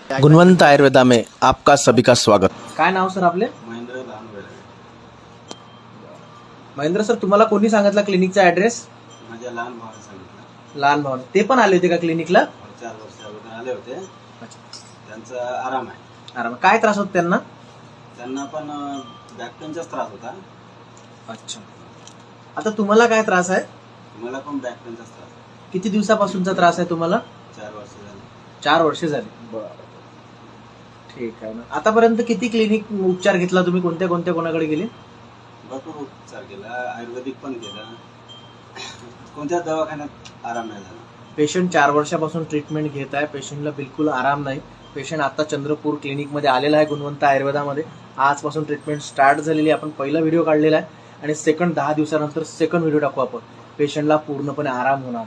गुणवंत आयुर्वेदा में आपका सभी का स्वागत। काय नाव सर आपले? महेंद्र लहानवेळे. महेंद्र सर, तुम्हाला कोणी सांगितला क्लिनिकचा ऍड्रेस? माझ्या लहान भावाने सांगितलं. लहान भाऊ ते पण आले होते का क्लिनिकला? 4 वर्ष अगोदर आले होते. त्यांचा आराम आहे. अरे काय त्रास होत त्यांना? त्यांना पण बॅक पेनचाच त्रास होता. अच्छा, आता तुम्हाला काय त्रास आहे? मला पण बॅक पेनचाच त्रास आहे. किती दिवसापासूनचा त्रास आहे तुम्हाला? 4 वर्ष झाले. 4 वर्ष झाली. बरं, ठीक आहे ना. आतापर्यंत किती क्लिनिक उपचार घेतला तुम्ही? कोणत्या कोणत्या कोणाकडे गेले? भरपूर उपचार केला, आयुर्वेदिक पण केला. कोणत्या दवाखान्यात आराम नाही झाला. पेशंट 4 वर्षापासून ट्रीटमेंट घेत आहे. पेशंटला बिलकुल आराम नाही. पेशंट आता चंद्रपूर क्लिनिकमध्ये आलेला आहे गुणवंत आयुर्वेदामध्ये. आजपासून ट्रीटमेंट स्टार्ट झालेली आहे. आपण पहिला व्हिडिओ काढलेला आहे आणि सेकंड 10 दिवसानंतर सेकंड व्हिडिओ टाकू आपण. पेशंटला पूर्णपणे आराम होणार.